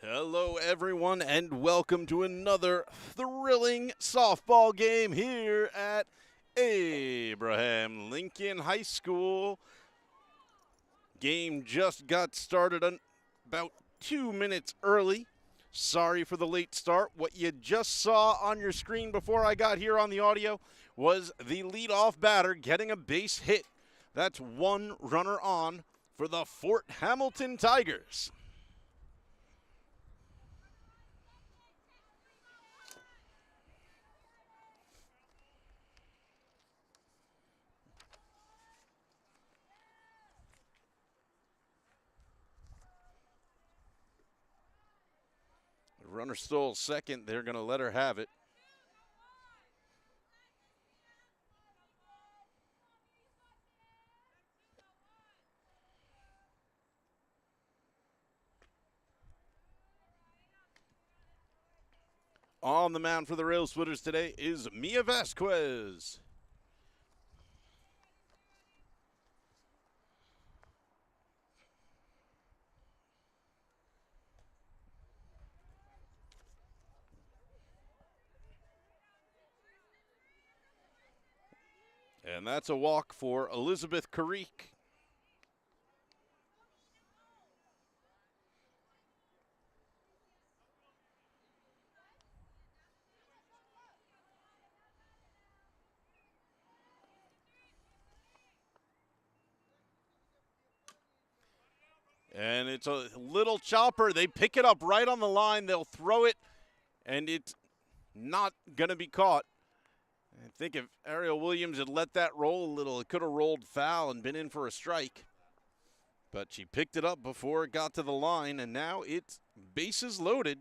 Hello, everyone, and welcome to another thrilling softball game here at Abraham Lincoln High School. Game just got started about 2 minutes early. Sorry for the late start. What you just saw on your screen before I got here on the audio was the leadoff batter getting a base hit. That's one runner on for the Fort Hamilton Tigers. Runner stole second. They're going to let her have it. On the mound for the Railsplitters today is Mia Vasquez. And that's a walk for Elizabeth Carrique. And it's a little chopper. They pick it up right on the line. They'll throw it, and it's not going to be caught. I think if Ariel Williams had let that roll a little, it could have rolled foul and been in for a strike. But she picked it up before it got to the line, and now it's bases loaded.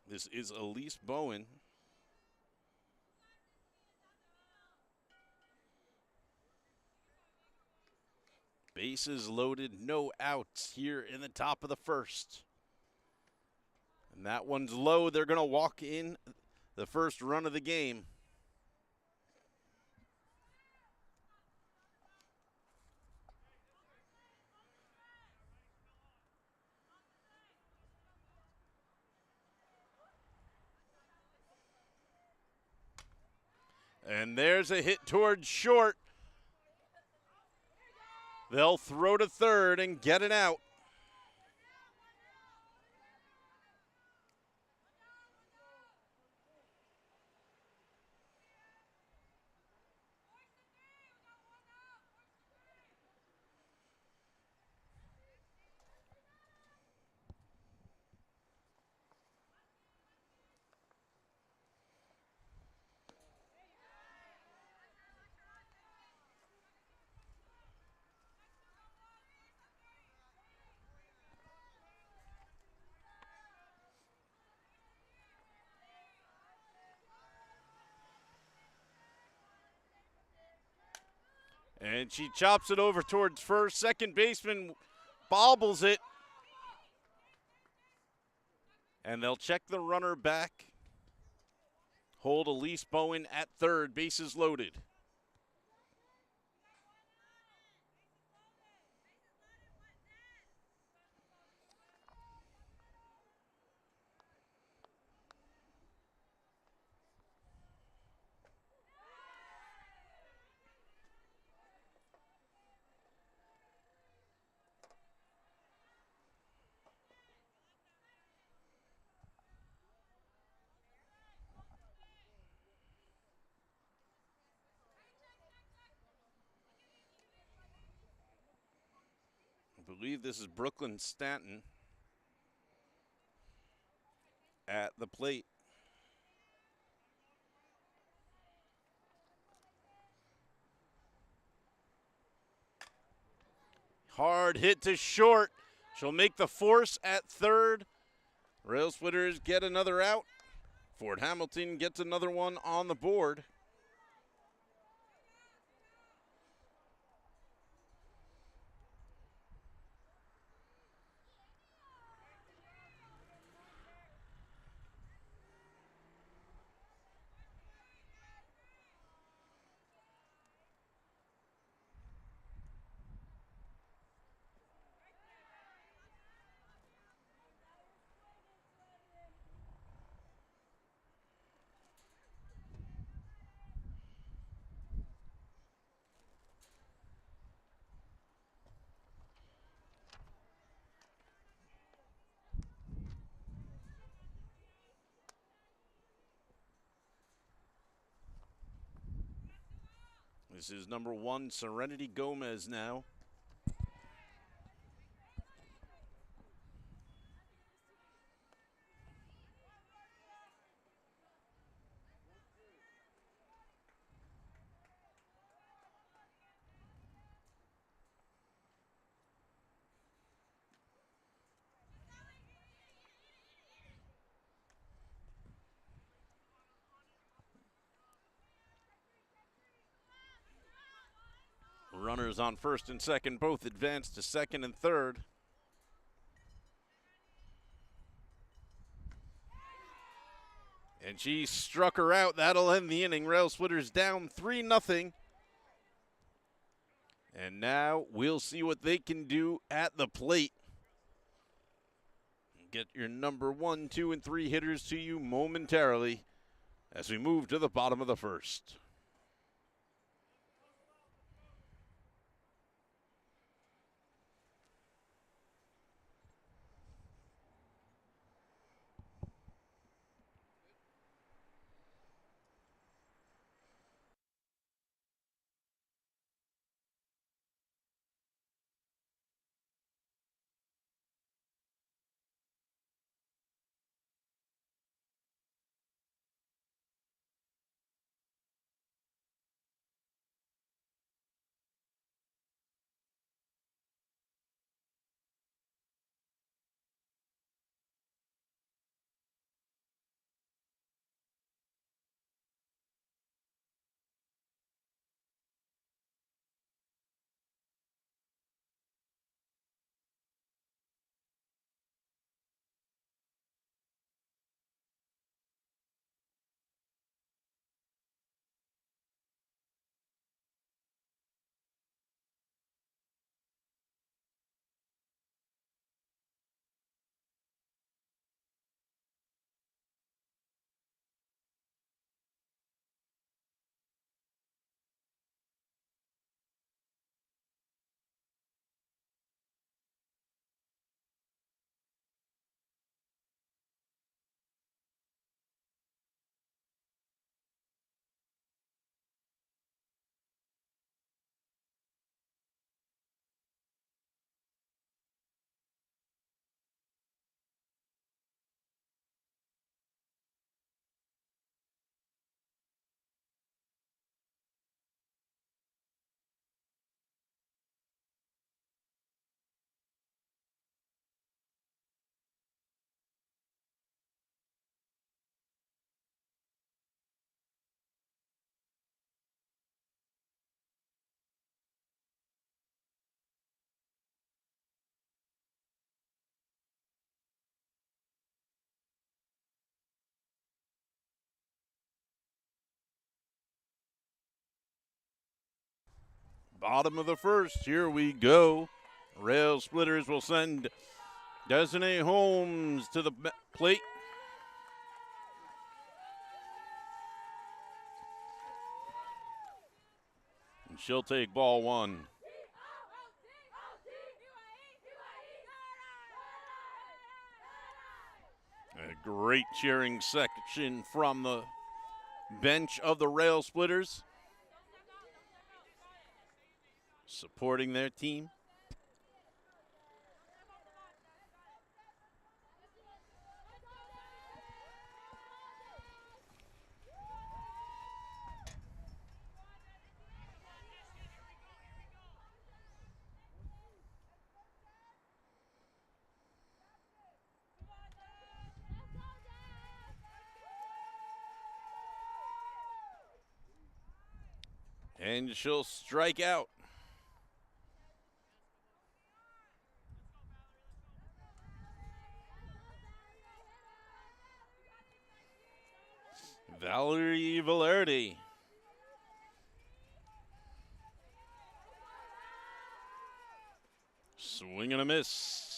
This is Elise Bowen. Bases loaded, no outs here in the top of the first. And that one's low. They're going to walk in the first run of the game. And there's a hit towards short. They'll throw to third and get it out. And she chops it over towards first. Second baseman bobbles it. And they'll check the runner back. Hold Elise Bowen at third. Bases loaded. I believe this is Brooklyn Stanton at the plate. Hard hit to short. She'll make the force at third. Railsplitters get another out. Fort Hamilton gets another one on the board. This is number 1, Serenity Gomez now. Runners on first and second both advance to second and third. And she struck her out. That'll end the inning. Railsplitters down 3-0. And now we'll see what they can do at the plate. Get your number 1, 2, and 3 hitters to you momentarily as we move to the bottom of the first. Bottom of the first, here we go. Railsplitters will send Desiree Holmes to the plate. And she'll take ball 1. A great cheering section from the bench of the Railsplitters, supporting their team. And she'll strike out. Valerie Valerdi. Swing and a miss.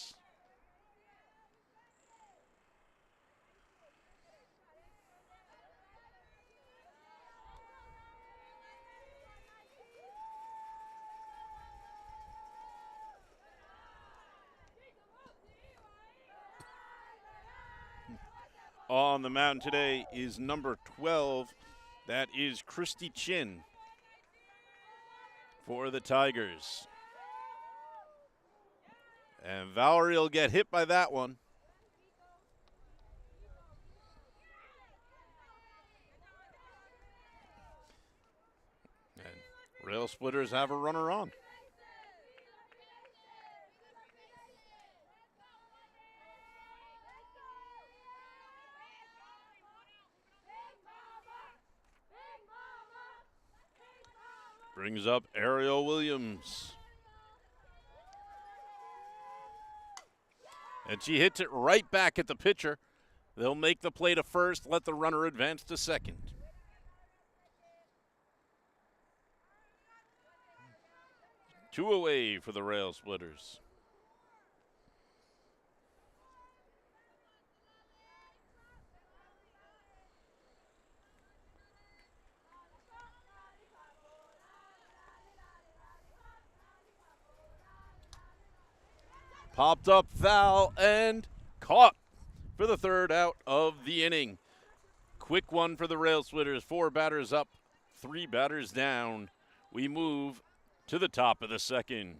On the mound today is number 12. That is Christy Chin for the Tigers. And Valerie will get hit by that one. And Railsplitters have a runner on. Brings up Ariel Williams. And she hits it right back at the pitcher. They'll make the play to first, let the runner advance to second. Two away for the Railsplitters. Popped up foul and caught for the third out of the inning. Quick one for the Railsplitters. 4 batters up, 3 batters down. We move to the top of the second.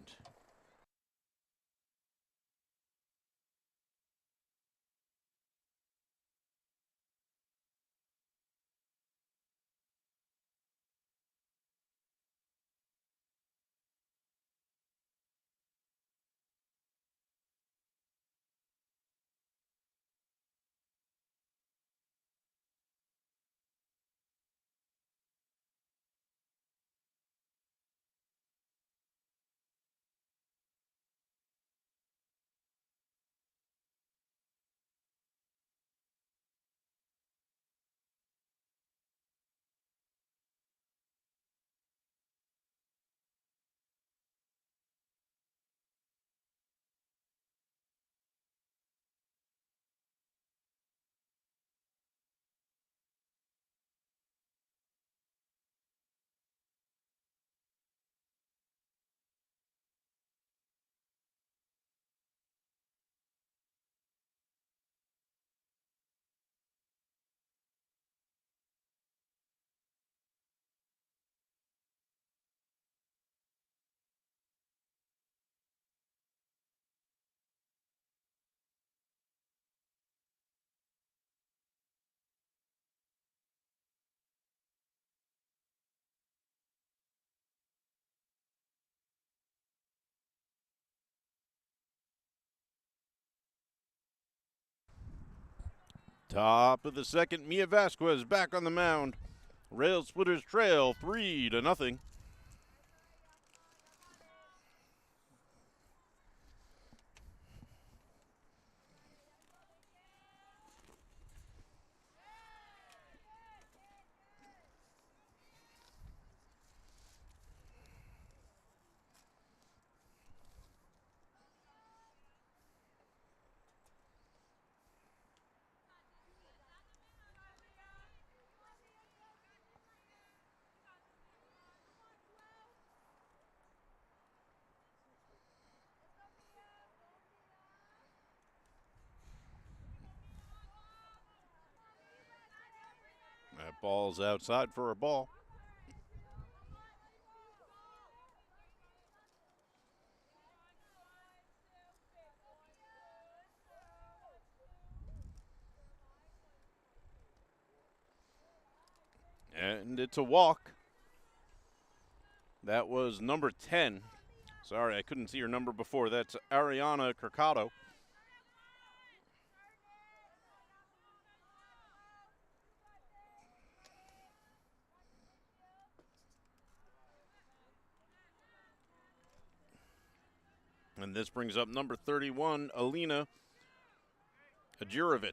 Top of the second, Mia Vasquez back on the mound. Railsplitters trail 3-0. That ball's outside for a ball. And it's a walk. That was number 10. Sorry, I couldn't see her number before. That's Ariana Mercado. And this brings up number 31, Alina Ajurovic.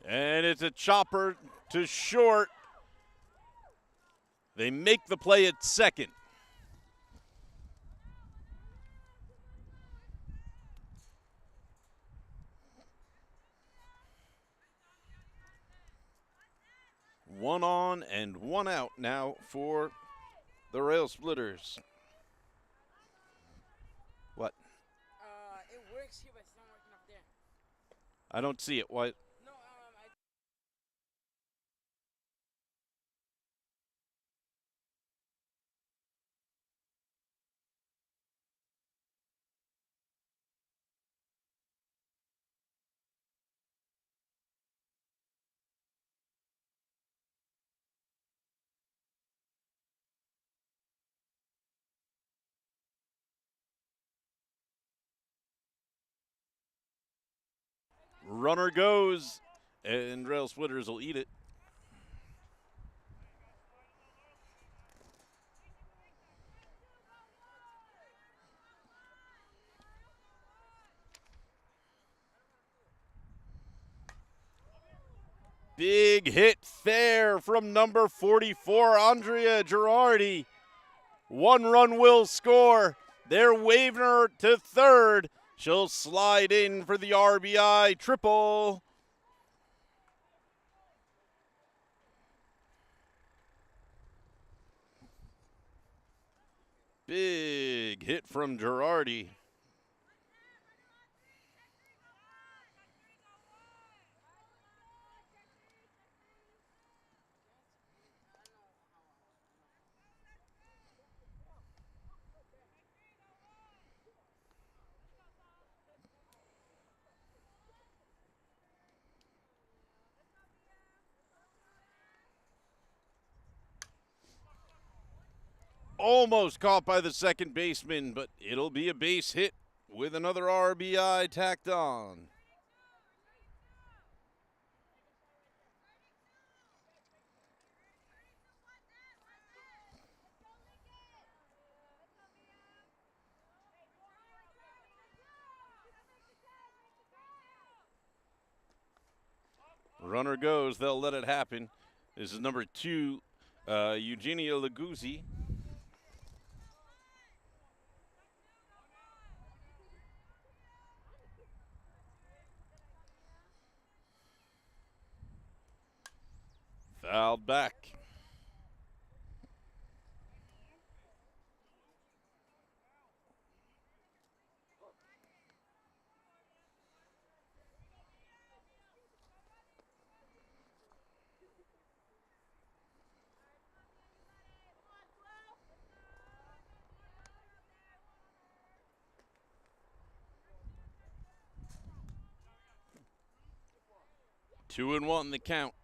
And it's a chopper to short. They make the play at second. One on and one out now for the Railsplitters. What? It works here, but it's not working up there. I don't see it. What? No, Runner goes, and Railsplitters will eat it. Big hit fair from number 44, Andrea Girardi. 1 run will score. They're waving her to third. She'll slide in for the RBI triple. Big hit from Girardi. Almost caught by the second baseman, but it'll be a base hit with another RBI tacked on. Runner goes, they'll let it happen. This is number 2, Eugenia Leguzzi. Fouled back. Two and one the count.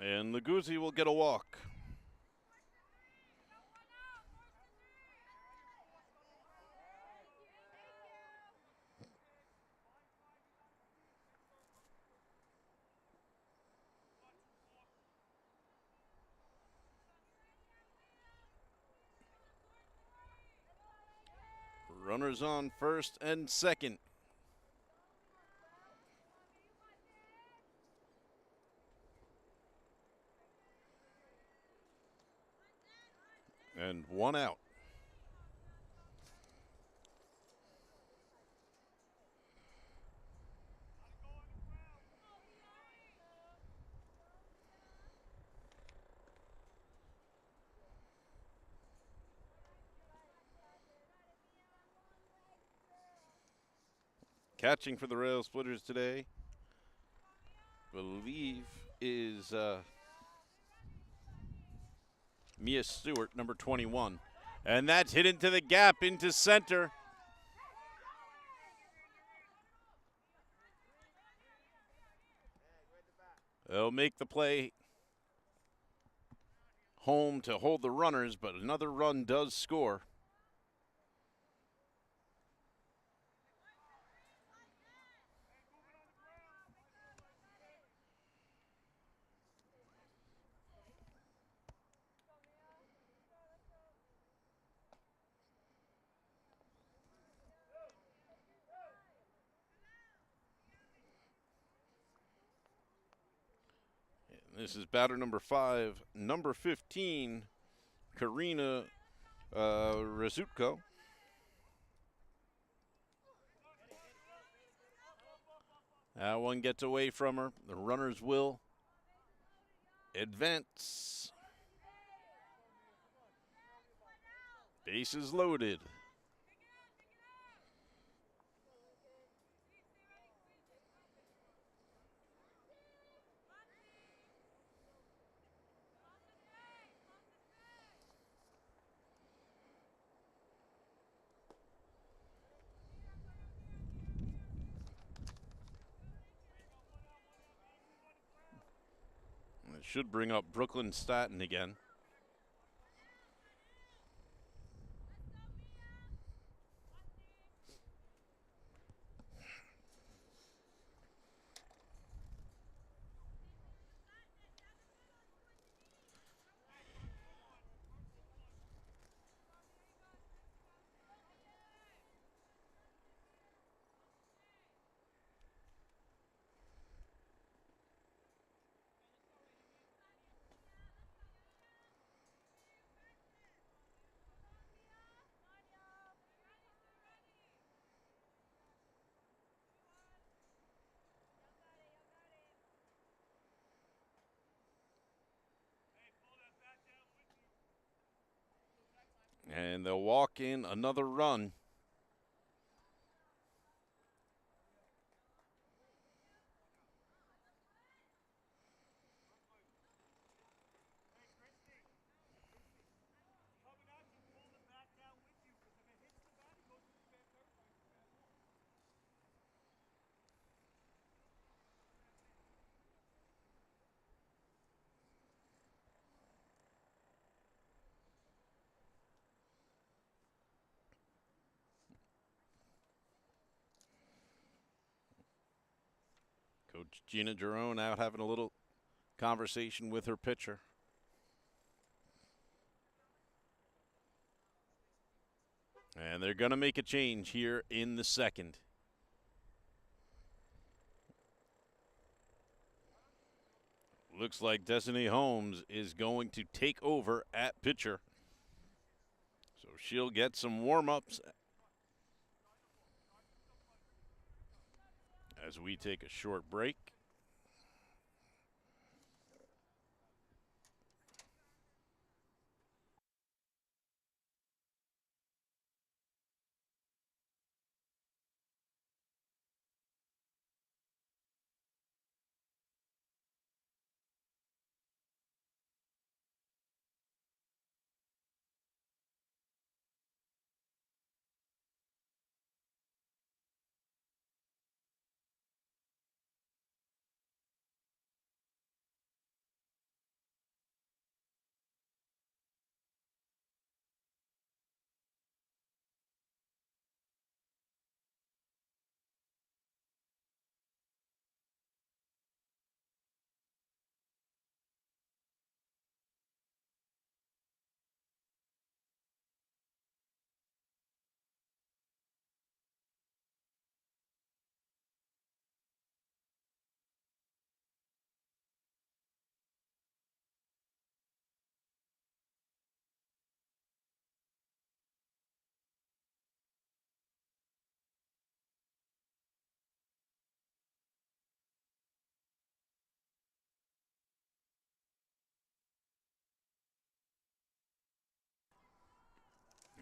And Leguzzi will get a walk. Runners on first and second. And one out. Catching for the Railsplitters today, believe, is Mia Stewart, number 21. And that's hit into the gap into center. They'll make the play home to hold the runners, but another run does score. This is batter number 5, number 15, Karina Razutko. That one gets away from her. The runners will advance. Bases loaded. It should bring up Brooklyn Staten again. And they'll walk in another run. Coach Gina Jerome out having a little conversation with her pitcher. And they're going to make a change here in the second. Looks like Destiny Holmes is going to take over at pitcher. So she'll get some warm-ups as we take a short break.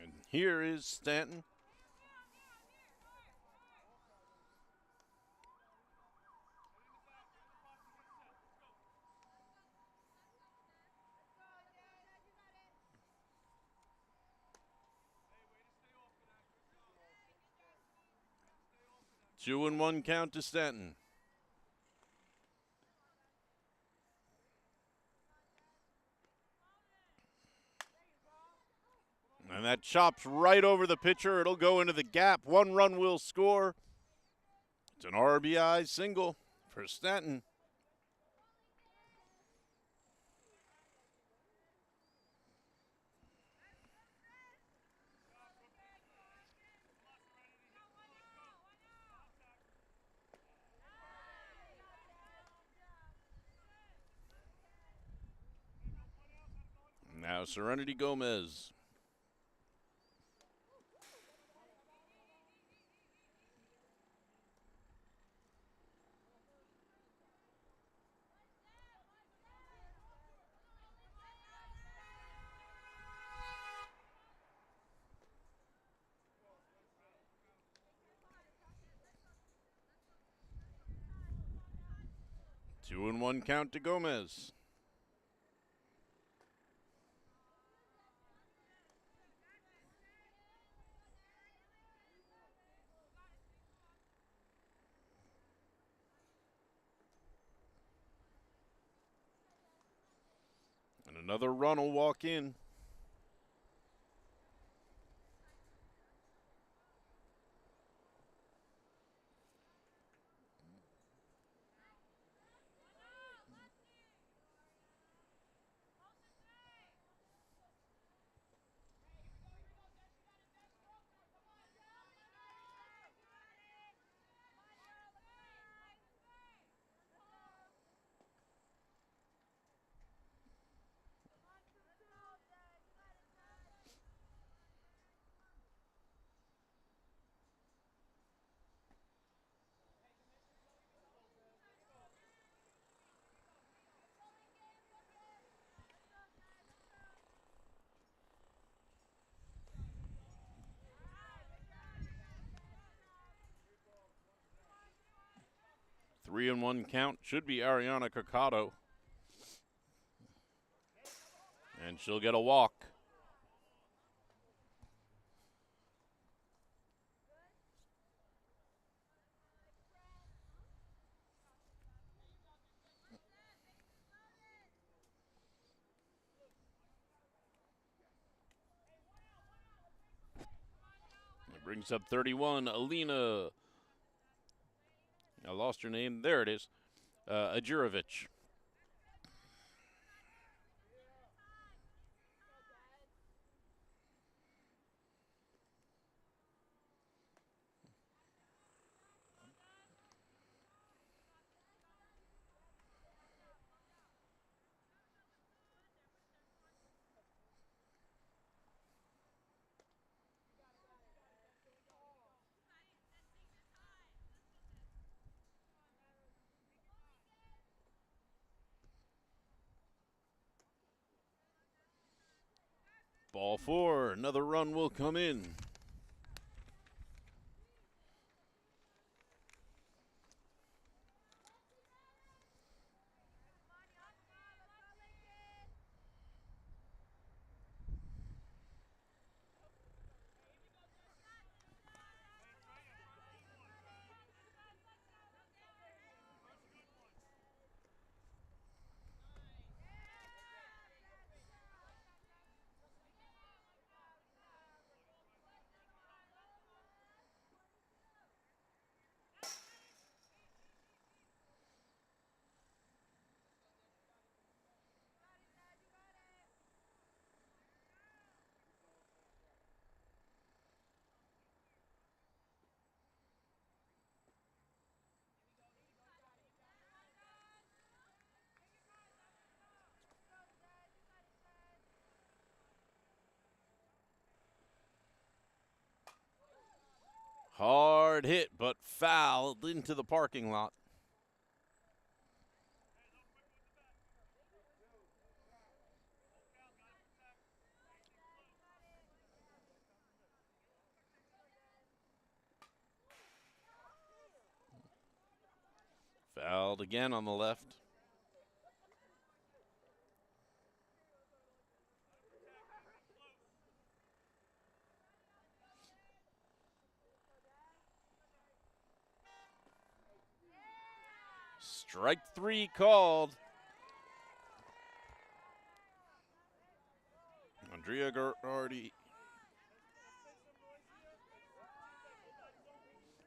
And here is Stanton. 2-1 count to Stanton. And that chops right over the pitcher. It'll go into the gap. 1 run will score. It's an RBI single for Stanton. Now Serenity Gomez. Two and one count to Gomez. And another run will walk in. Three and one count should be Ariana Cocado. And she'll get a walk. It brings up 31, Alina. I lost her name. There it is. Ajurovic. Ball 4. Another run will come in. Hard hit, but fouled into the parking lot. Fouled again on the left. Strike 3 called. Andrea Girardi.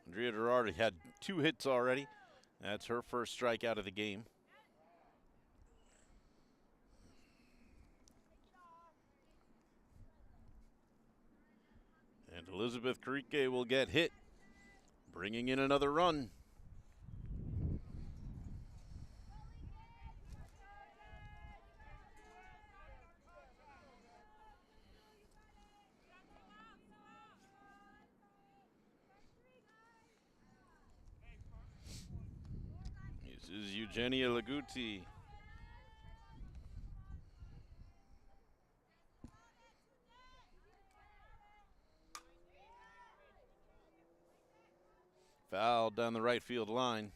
Andrea Girardi had 2 hits already. That's her first strikeout of the game. And Elizabeth Carrique will get hit, bringing in another run. This is Eugenia Laguti. Foul down the right field line.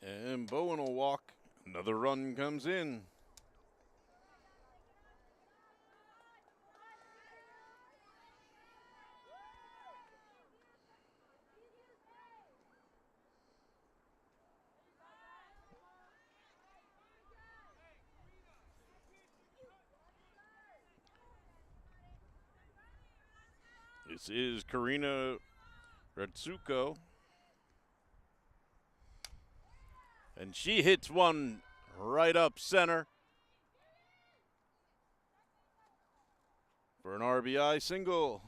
And Bowen will walk. Another run comes in. This is Karina Retsuko. And she hits one right up center for an RBI single.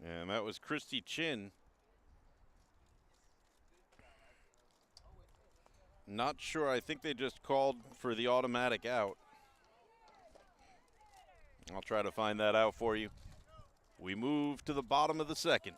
And that was Christy Chin. Not sure. I think they just called for the automatic out. I'll try to find that out for you. We move to the bottom of the second.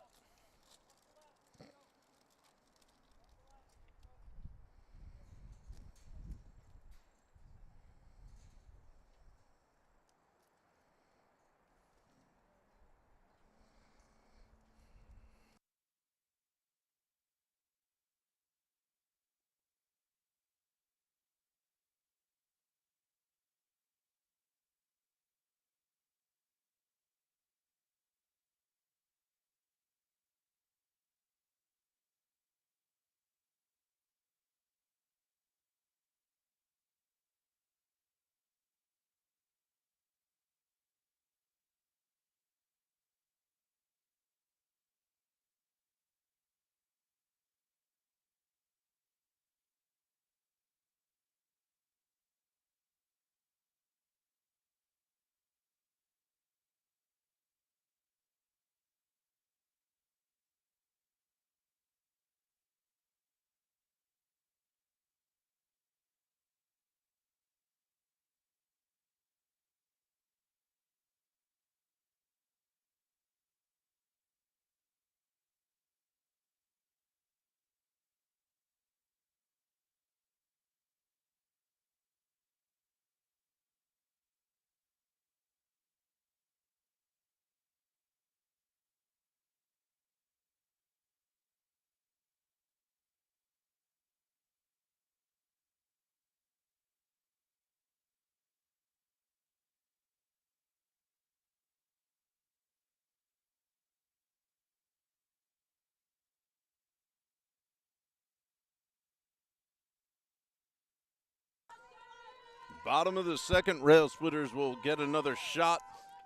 Bottom of the second, Railsplitters will get another shot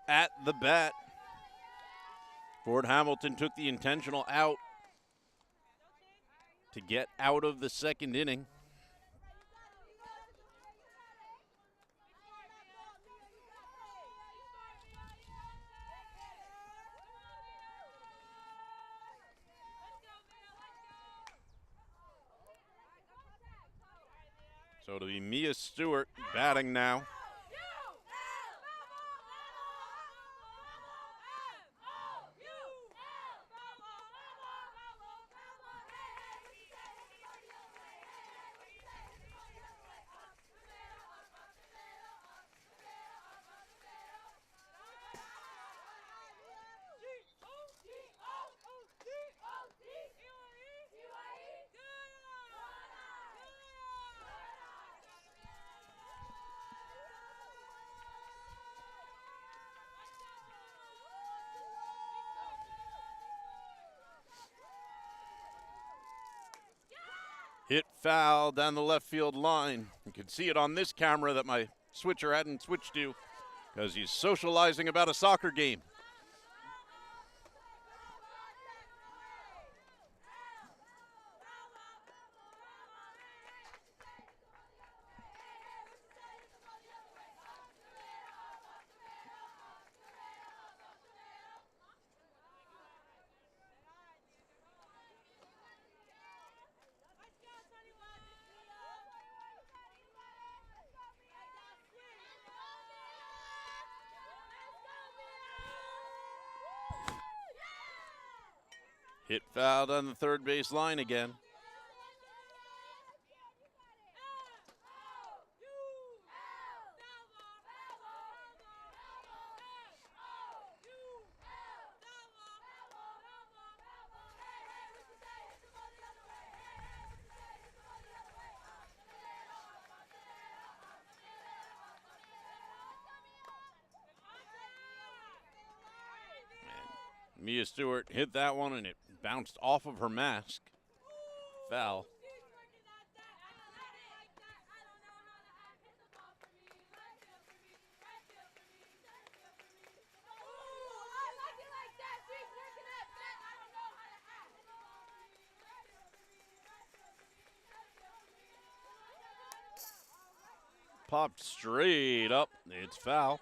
at the bat. Fort Hamilton took the intentional out to get out of the second inning. So it'll be Mia Stewart batting now. Hit foul down the left field line. You can see it on this camera that my switcher hadn't switched to because he's socializing about a soccer game. Hit fouled on the third base line again. Mia Stewart hit that one and it bounced off of her mask. Foul. Popped straight up. It's foul.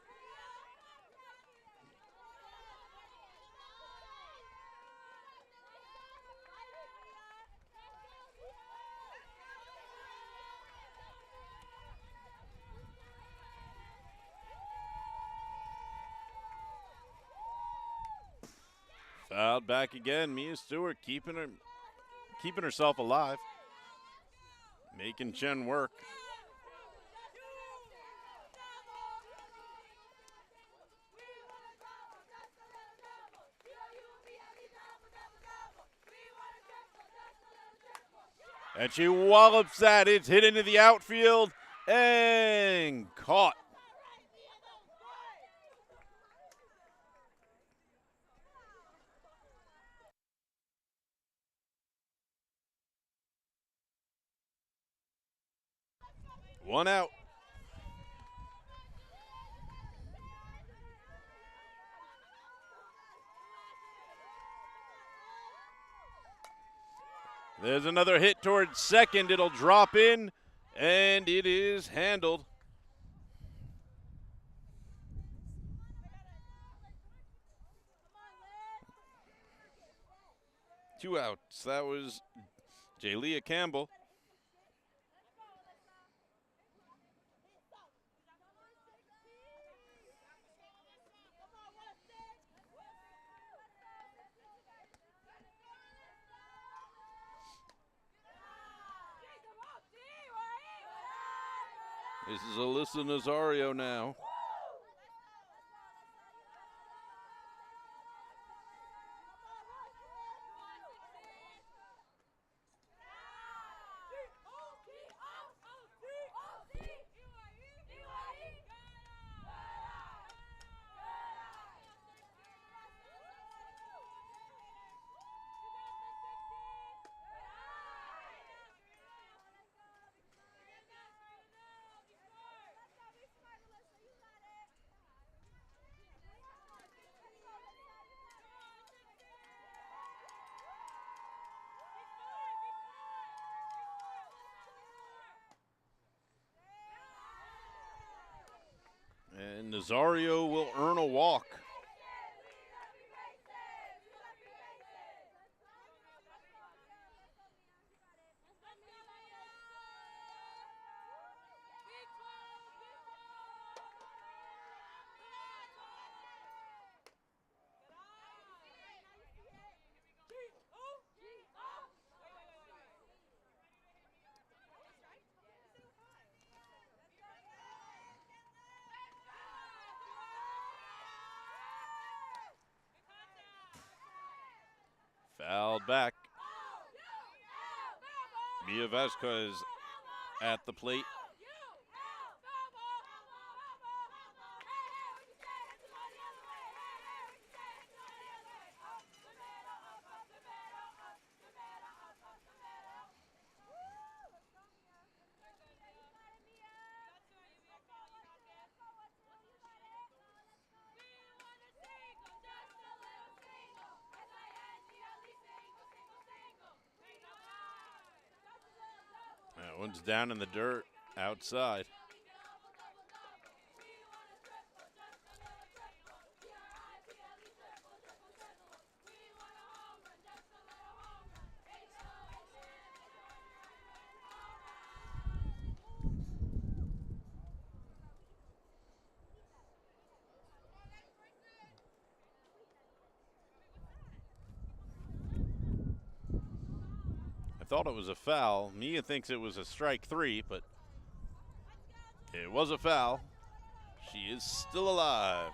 Fouled back again. Mia Stewart keeping herself alive. Making Chen work. And she wallops that. It's hit into the outfield and caught. One out. There's another hit towards second. It'll drop in, and it is handled. Two outs. That was Jayleah Campbell. This is Alyssa Nazario now. And Nazario will earn a walk. Fouled back. Mia Vasquez at the plate. That one's down in the dirt outside. I thought it was a foul. Mia thinks it was a strike 3, but it was a foul. She is still alive.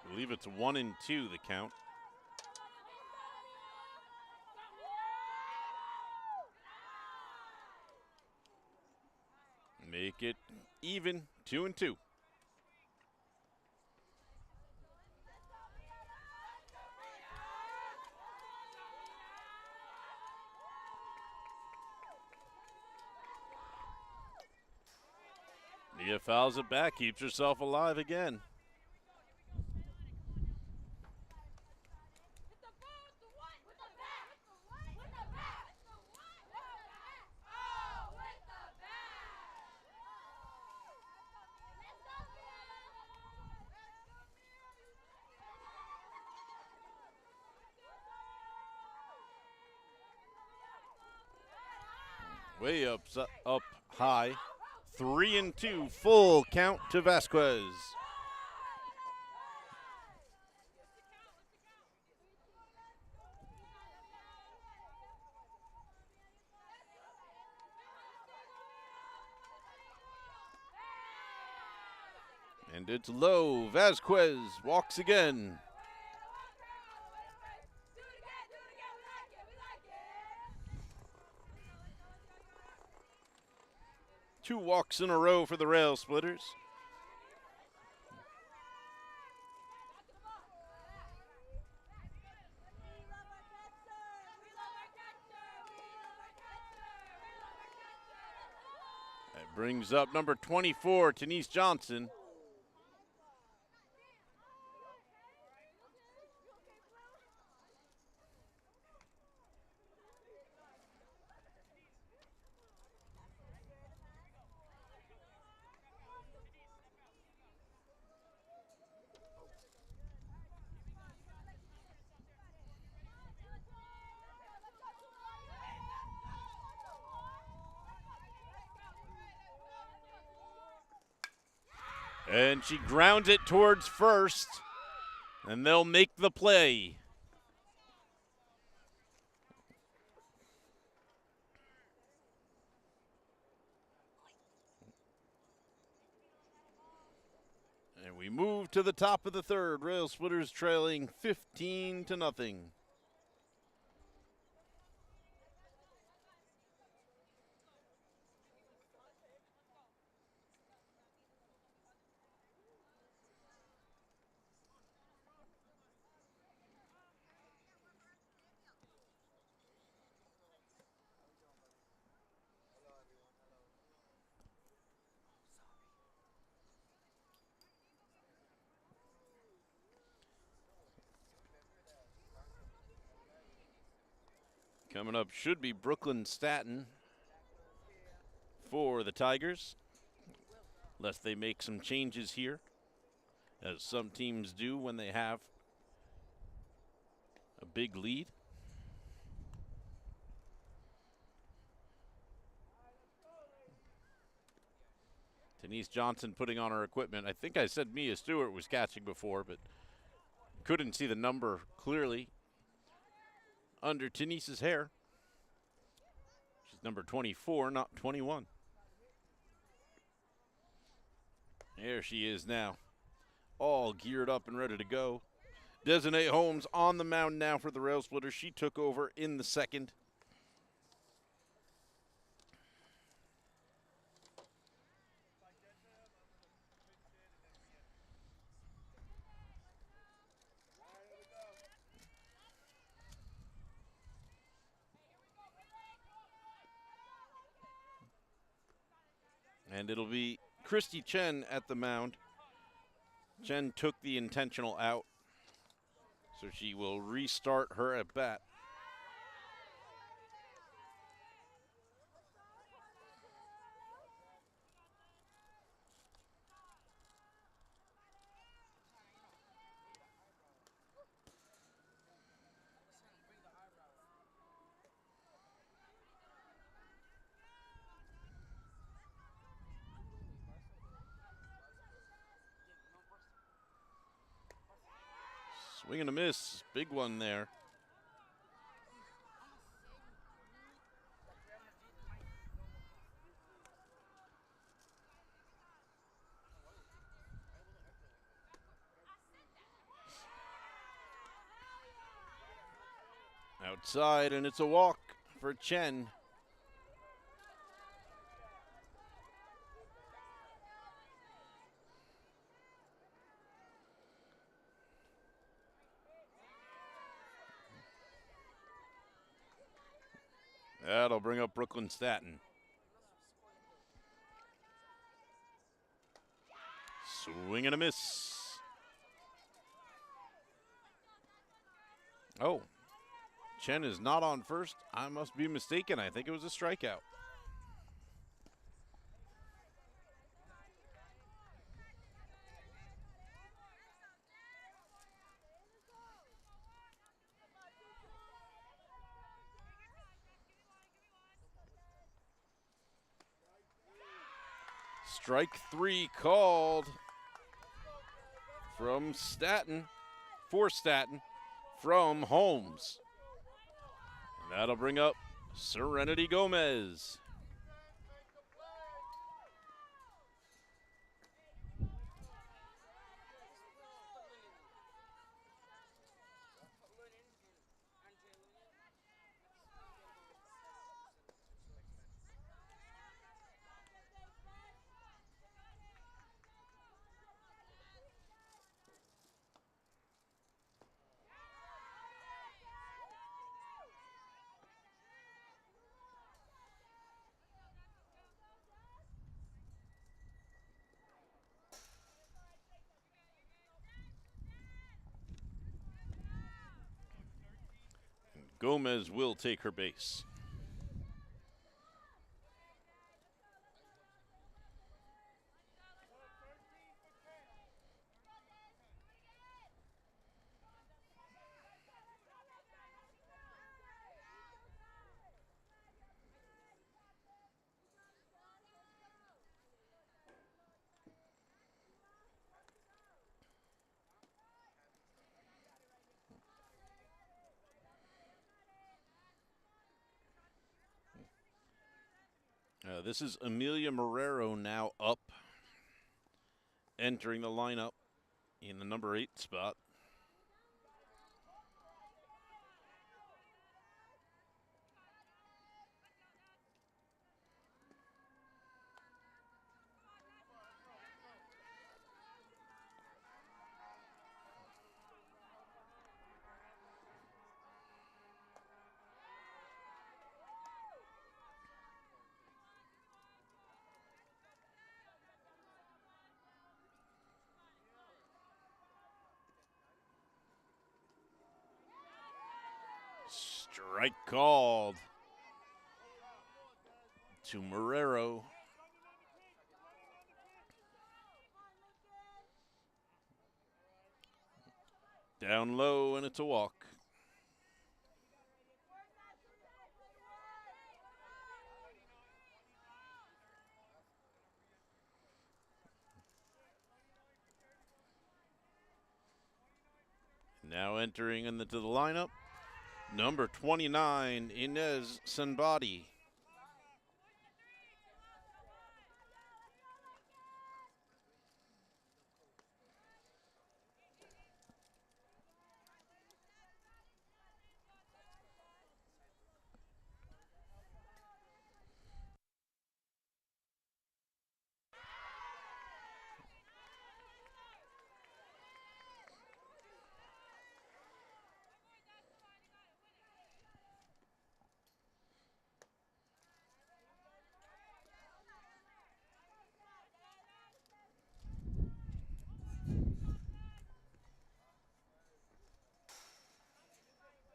I believe it's 1-2 the count. Make it even, 2-2. Mia fouls it back, keeps herself alive again. Way up high. 3-2, full count to Vasquez. And it's low. Vasquez walks again. Two walks in a row for the Railsplitters. That brings up number 24, Denise Johnson. And she grounds it towards first, and they'll make the play. And we move to the top of the third. Railsplitters trailing 15-0. Coming up should be Brooklyn Staten for the Tigers, unless they make some changes here, as some teams do when they have a big lead. Denise Johnson putting on her equipment. I think I said Mia Stewart was catching before, but couldn't see the number clearly under Denise's hair. She's number 24, not 21. There she is now, all geared up and ready to go. Desiree Holmes on the mound now for the Railsplitters. She took over in the second. And it'll be Christy Chen at the mound. Chen took the intentional out, so she will restart her at bat. Swing and a miss, big one there. Outside, and it's a walk for Chen. That'll bring up Brooklyn Staten. Swing and a miss. Oh, Chen is not on first. I must be mistaken. I think it was a strikeout. Strike three called from Staten, for Staten, from Holmes. And that'll bring up Serenity Gomez. Gomez will take her base. This is Amelia Marrero now up, entering the lineup in the number 8 spot. Strike called to Marrero. Down low, and it's a walk. Now entering into the lineup, number 29, Inez Sanbadi.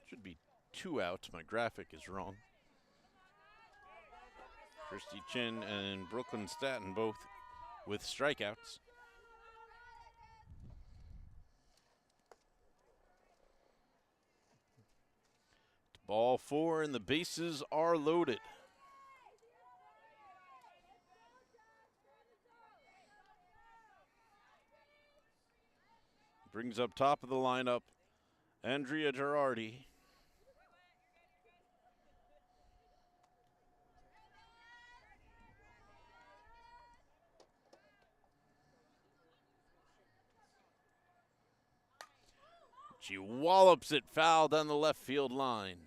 Should be 2 outs. My graphic is wrong. Christy Chin and Brooklyn Staten both with strikeouts. Ball 4 and the bases are loaded. Brings up top of the lineup, Andrea Girardi. She wallops it foul down the left field line.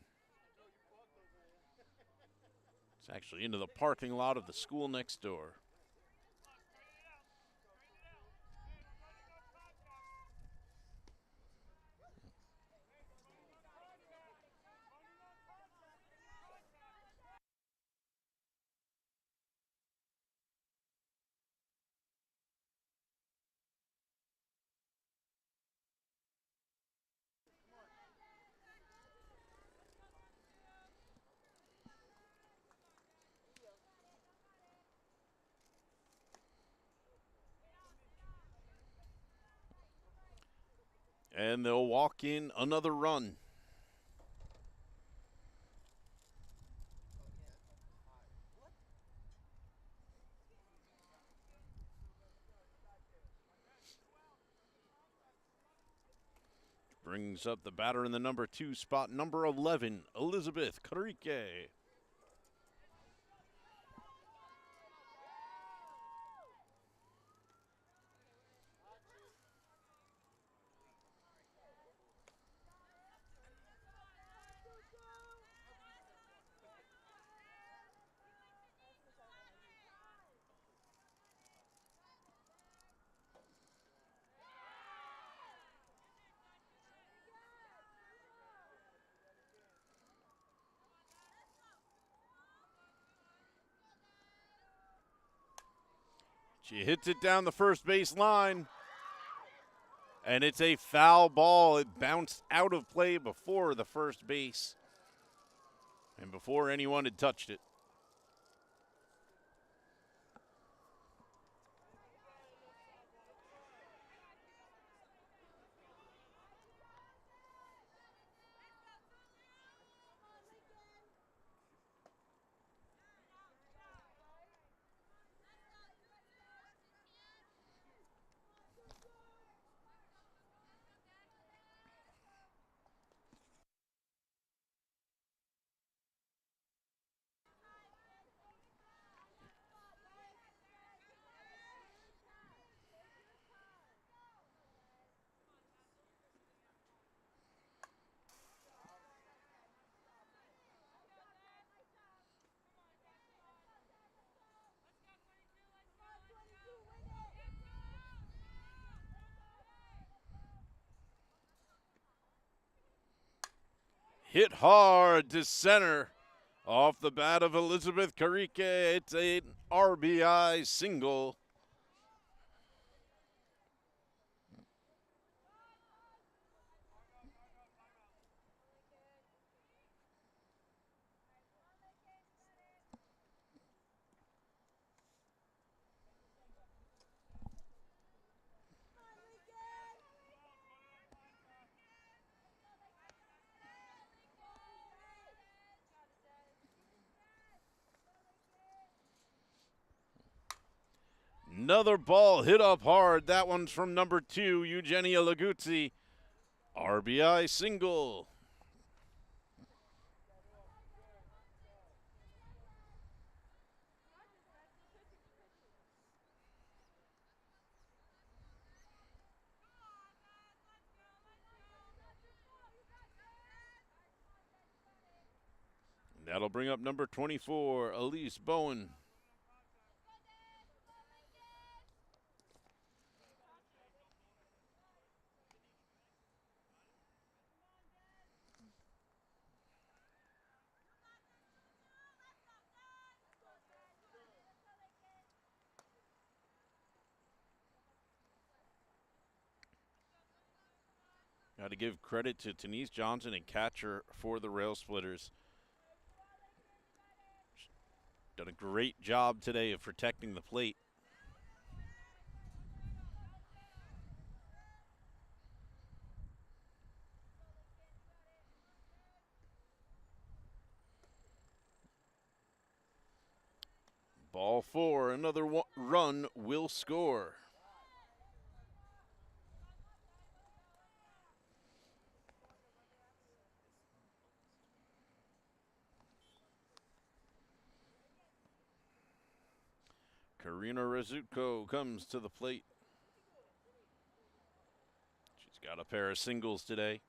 It's actually into the parking lot of the school next door. And they'll walk in another run. Brings up the batter in the number 2 spot, number 11, Elizabeth Carrique. She hits it down the first base line, and it's a foul ball. It bounced out of play before the first base and before anyone had touched it. Hit hard to center off the bat of Elizabeth Carrique. It's an RBI single. Another ball hit up hard. That one's from number 2, Eugenia Leguzzi. RBI single. That'll bring up number 24, Elise Bowen. Got to give credit to Denise Johnson and catcher for the Railsplitters. Done a great job today of protecting the plate. Ball 4, another run will score. Karina Razutko comes to the plate. She's got a pair of singles today.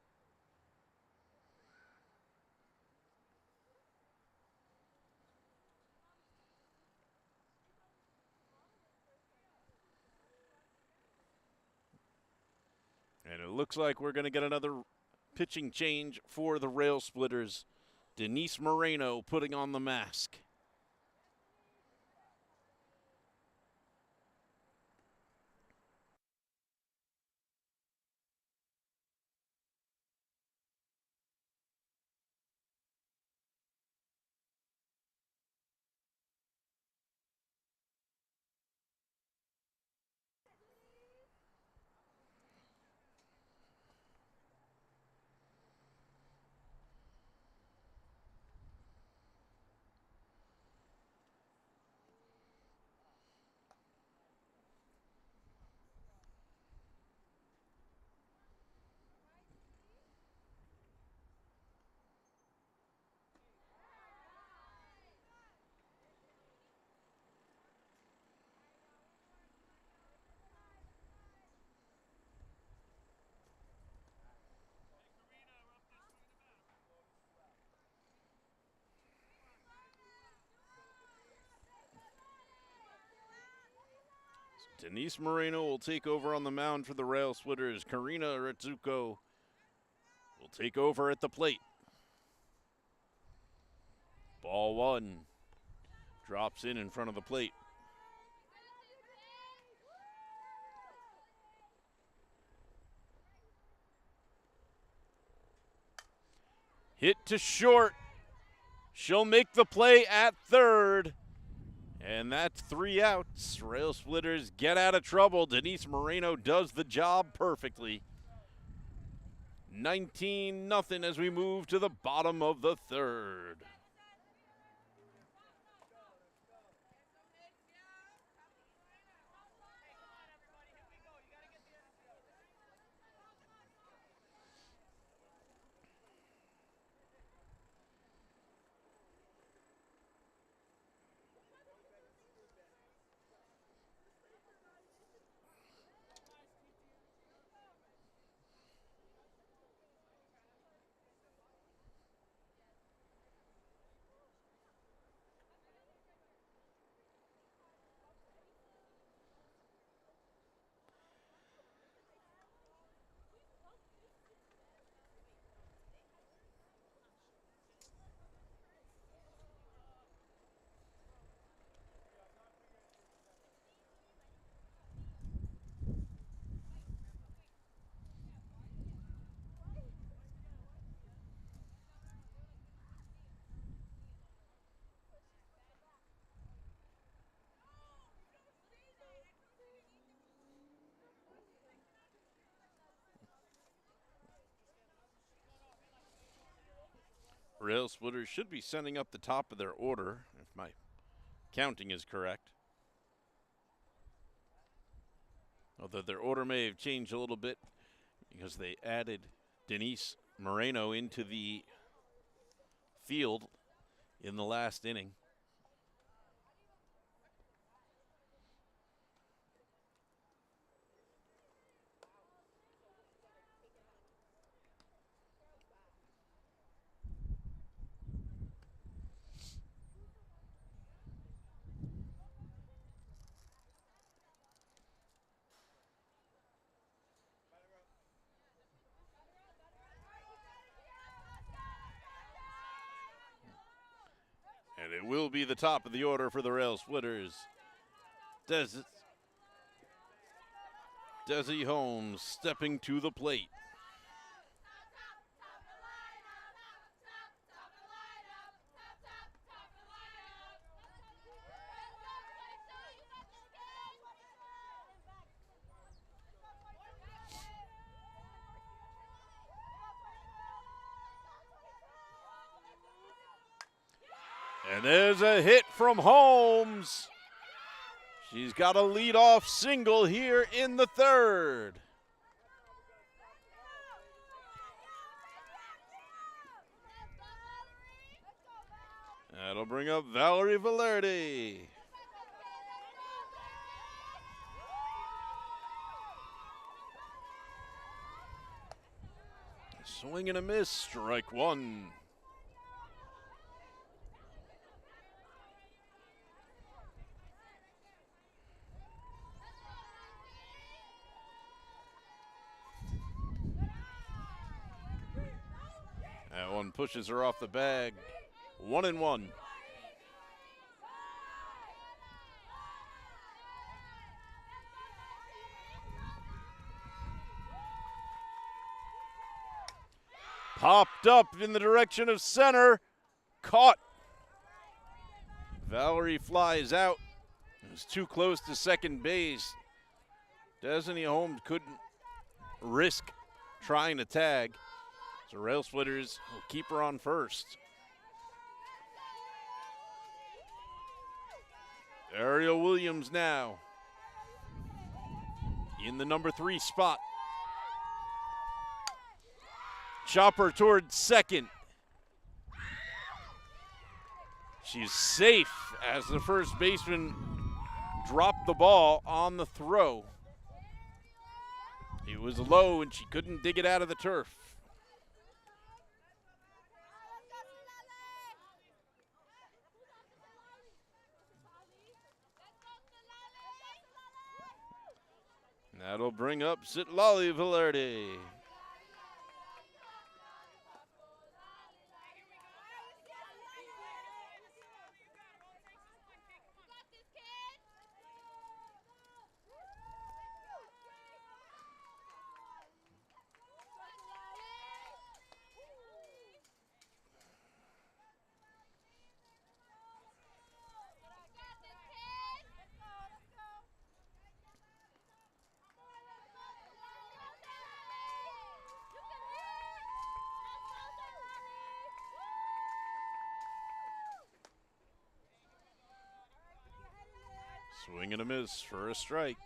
And it looks like we're going to get another pitching change for the Railsplitters. Denise Moreno putting on the mask. Denise Moreno will take over on the mound for the Railsplitters. Karina Ratsuko will take over at the plate. Ball 1 drops in front of the plate. Hit to short. She'll make the play at third. And that's 3 outs. Railsplitters get out of trouble. Denise Moreno does the job perfectly. 19-0 as we move to the bottom of the third. Railsplitters should be sending up the top of their order, if my counting is correct. Although their order may have changed a little bit because they added Denise Moreno into the field in the last inning. And it will be the top of the order for the Railsplitters. Desi Holmes stepping to the plate. And there's a hit from Holmes. She's got a leadoff single here in the third. That'll bring up Valerie Velarde. Swing and a miss, strike one. That one pushes her off the bag. 1-1. Popped up in the direction of center. Caught. Valerie flies out. It was too close to second base. Destiny Holmes couldn't risk trying to tag. So Railsplitters will keep her on first. Ariel Williams now in the number 3 spot. Chopper towards second. She's safe as the first baseman dropped the ball on the throw. It was low and she couldn't dig it out of the turf. That'll bring up Citlali Velarde. Swing and a miss for a strike.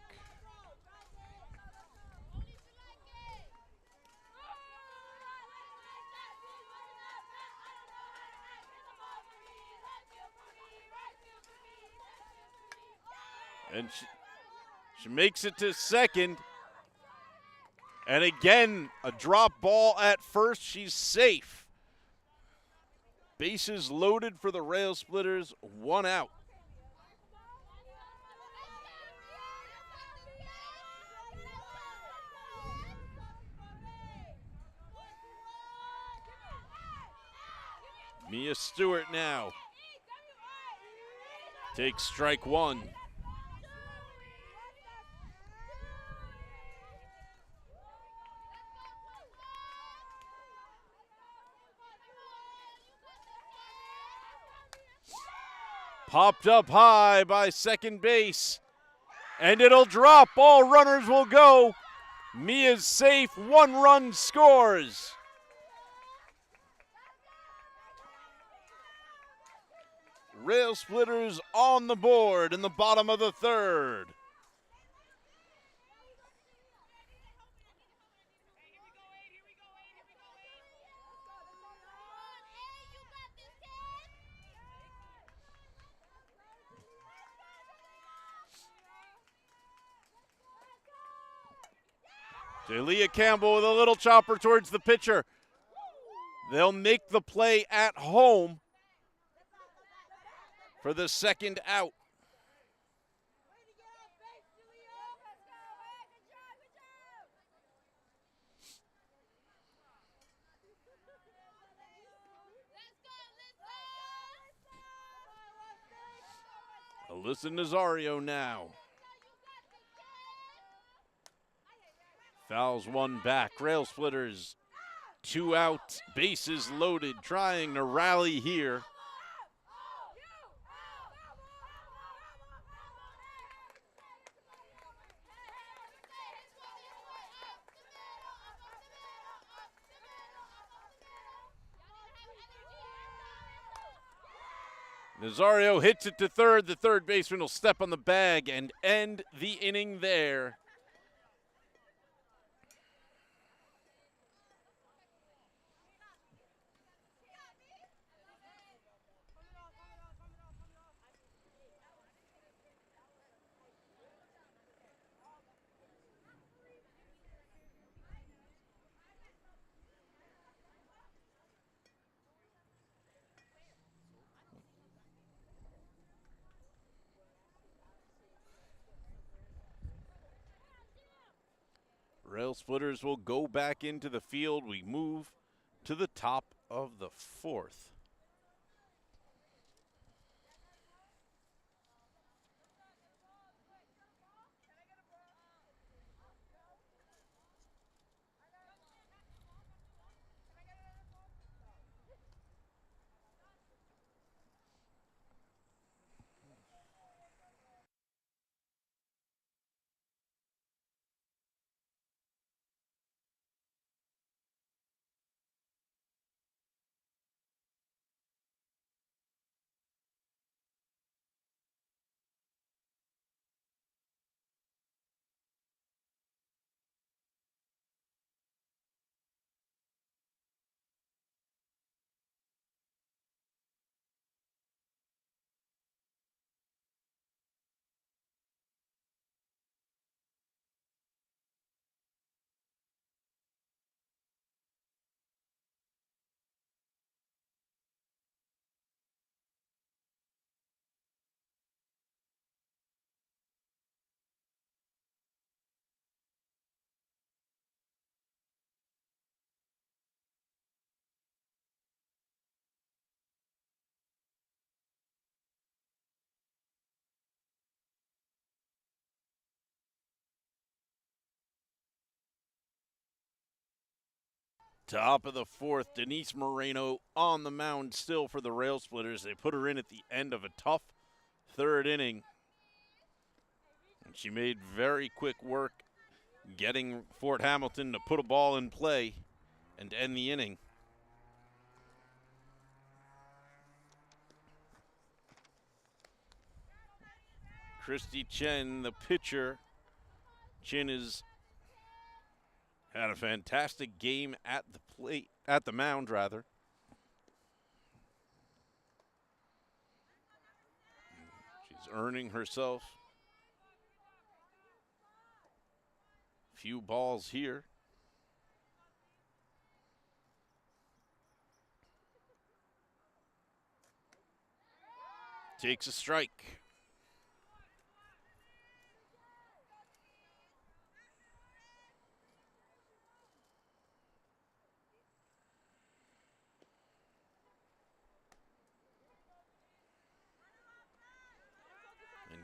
And she makes it to second. And again, a drop ball at first. She's safe. Bases loaded for the Railsplitters, 1 out. Mia Stewart now takes strike one. Popped up high by second base, and it'll drop. All runners will go. Mia's safe, 1 run scores. Railsplitters on the board in the bottom of the third. Jalea Campbell with a little chopper towards the pitcher. They'll make the play at home for the second out. Alyssa Nazario now. Fouls one back. Railsplitters 2 out, bases loaded, trying to rally here. Nazario hits it to third. The third baseman will step on the bag and end the inning there. Railsplitters will go back into the field. We move to the top of the fourth. Top of the fourth, Denise Moreno on the mound still for the Railsplitters. They put her in at the end of a tough third inning. And she made very quick work getting Fort Hamilton to put a ball in play and end the inning. Christy Chen, the pitcher. Chen has had a fantastic game at the plate, at the mound rather. She's earning herself a few balls here. Takes a strike.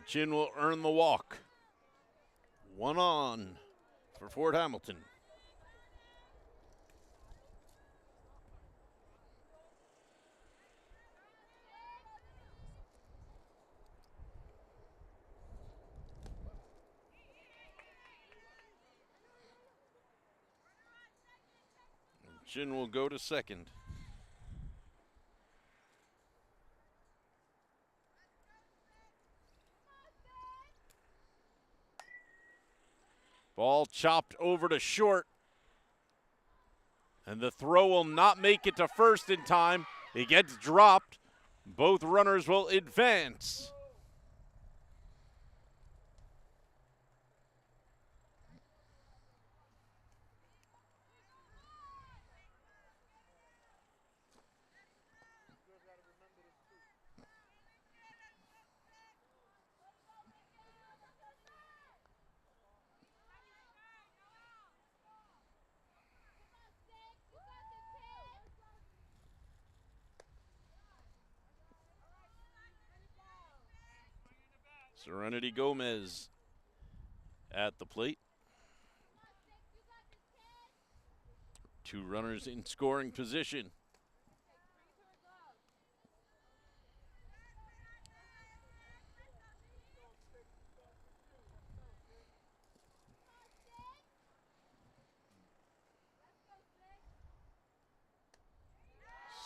Chin will earn the walk. 1 on for Fort Hamilton. Chin will go to second. Ball chopped over to short. And the throw will not make it to first in time. It gets dropped. Both runners will advance. Serenity Gomez at the plate. 2 runners in scoring position.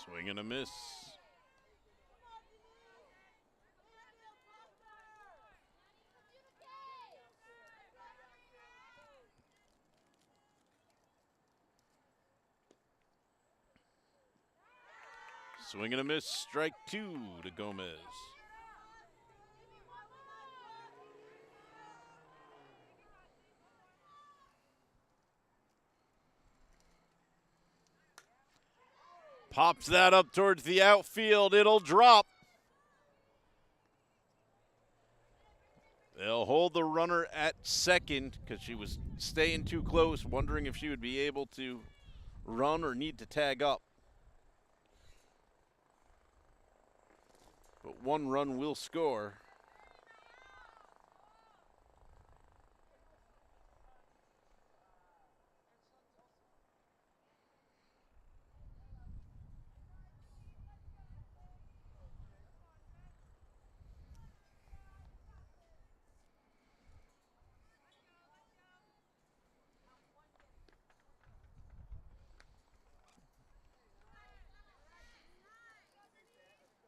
Swing and a miss. Swing and a miss, strike 2 to Gomez. Pops that up towards the outfield. It'll drop. They'll hold the runner at second because she was staying too close, wondering if she would be able to run or need to tag up. But 1 run will score.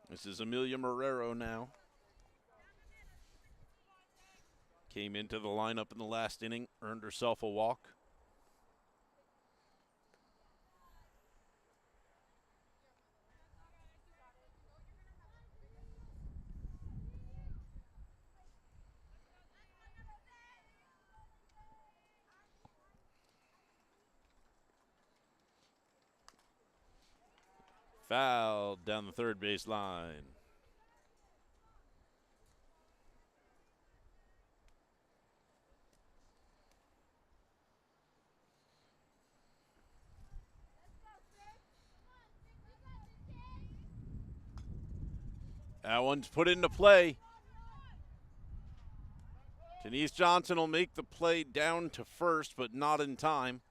This is Amelia Marrero now. Came into the lineup in the last inning, earned herself a walk. Fouled down the third base line. That one's put into play. Denise Johnson will make the play down to first, but not in time.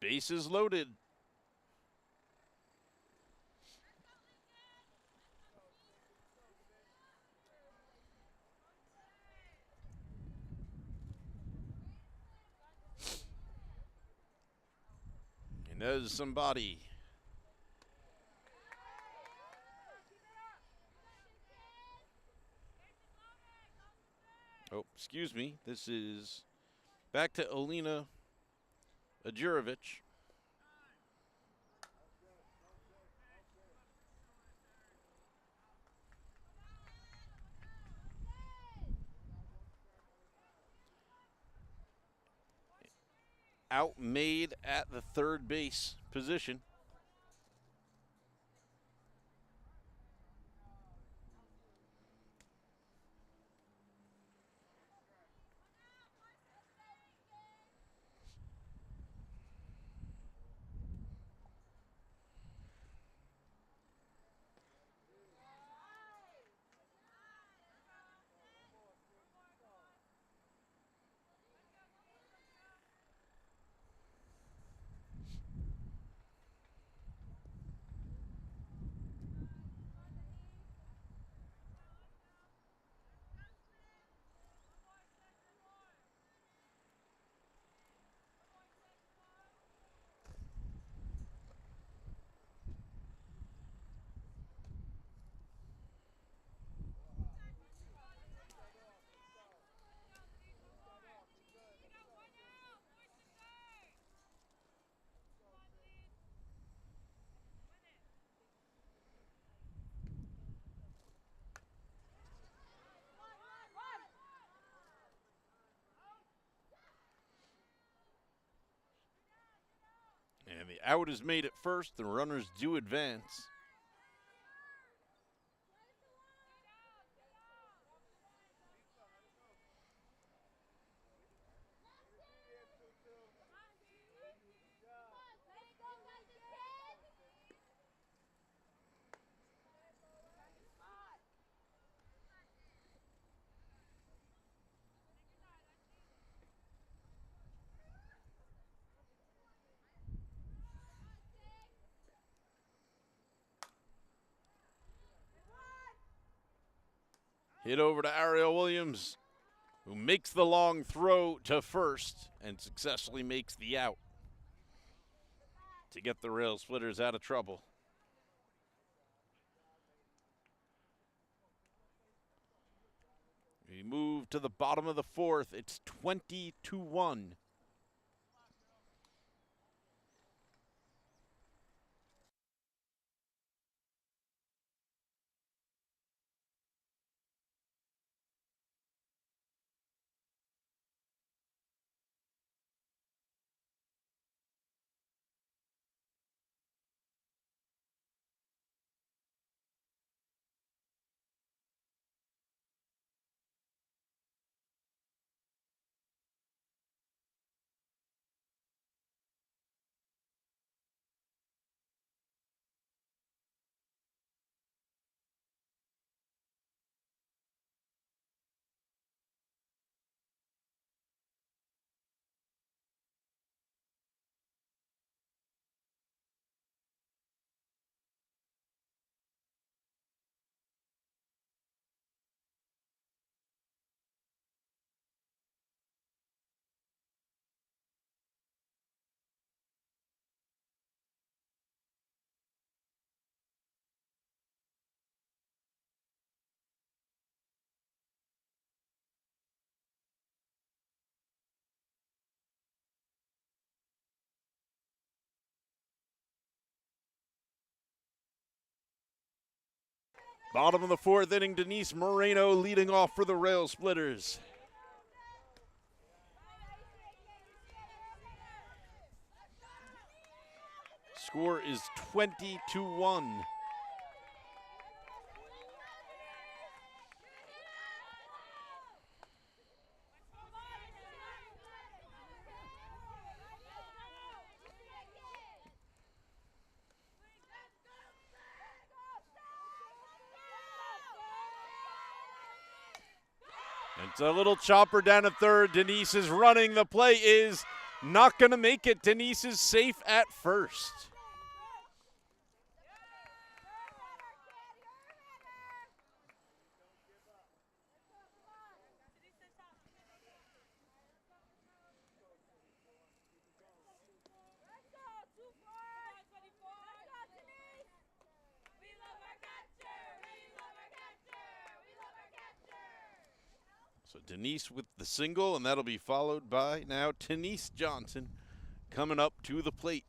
Bases loaded. And there's somebody. Oh, excuse me. This is back to Alina Ajurovic. Outmade at the third base position. And the out is made at first. The runners do advance. Hit over to Ariel Williams, who makes the long throw to first and successfully makes the out to get the Railsplitters out of trouble. We move to the bottom of the fourth. It's 20-1. Bottom of the fourth inning, Denise Moreno leading off for the Railsplitters. Score is 20-1. It's a little chopper down at third. Denise is running. The play is not going to make it. Denise is safe at first. So Denise with the single, and that'll be followed by now Denise Johnson coming up to the plate.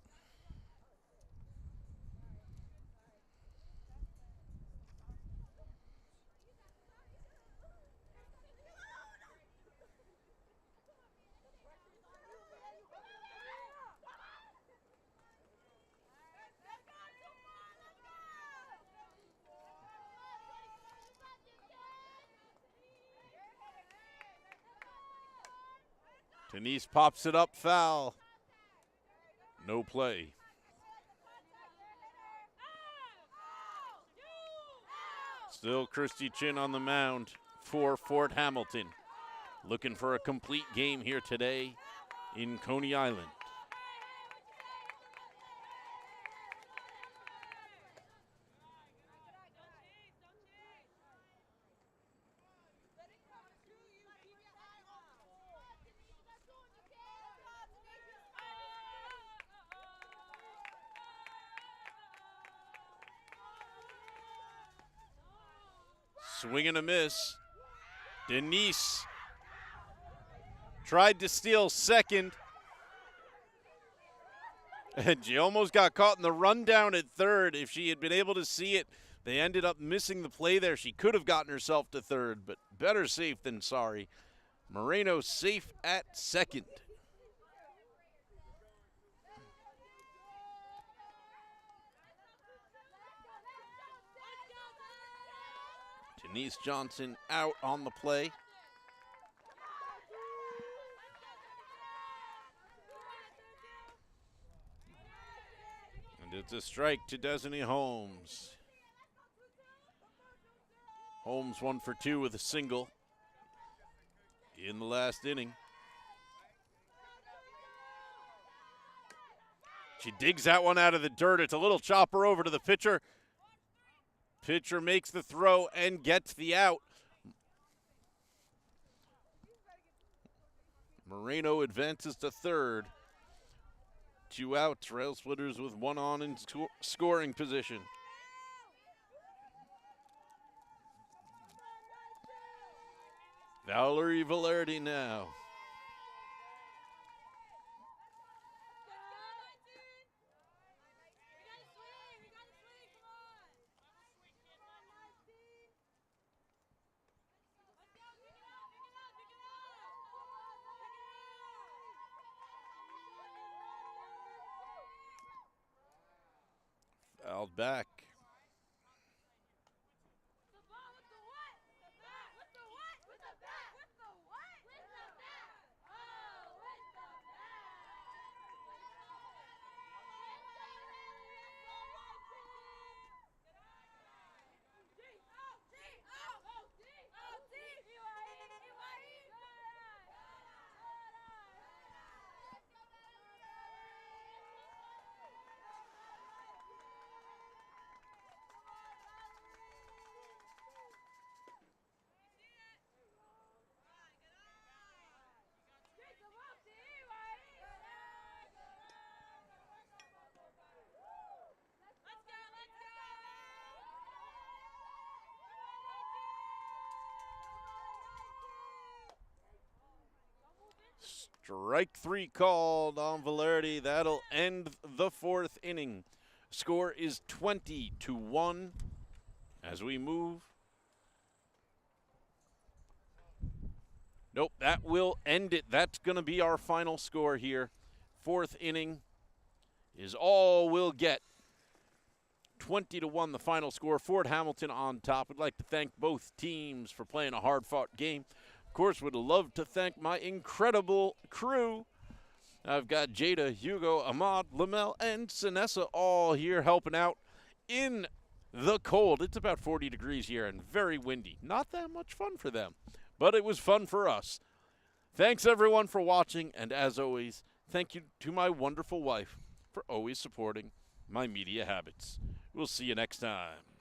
Denise pops it up, foul. No play. Still Christy Chin on the mound for Fort Hamilton. Looking for a complete game here today in Coney Island. Swing and a miss. Denise tried to steal second. And she almost got caught in the rundown at third. If she had been able to see it, they ended up missing the play there. She could have gotten herself to third, but better safe than sorry. Moreno safe at second. Denise Johnson out on the play. And it's a strike to Destiny Holmes. Holmes 1 for 2 with a single in the last inning. She digs that one out of the dirt. It's a little chopper over to the pitcher. Pitcher makes the throw and gets the out. Moreno advances to third. 2 outs. Railsplitters with 1 on in scoring position. Valerie Valerdi now. Fouled back. Strike 3 called on Valerdi. That'll end the 4th inning. Score is 20-1 as we move. Nope, that will end it. That's going to be our final score here. 4th inning is all we'll get. 20-1 the final score. Fort Hamilton on top. I'd like to thank both teams for playing a hard-fought game. Of course, would love to thank my incredible crew. I've got Jada, Hugo, Ahmad, Lamel, and Sinessa all here helping out in the cold. It's about 40 degrees here and very windy. Not that much fun for them, but it was fun for us. Thanks, everyone, for watching, and as always, thank you to my wonderful wife for always supporting my media habits. We'll see you next time.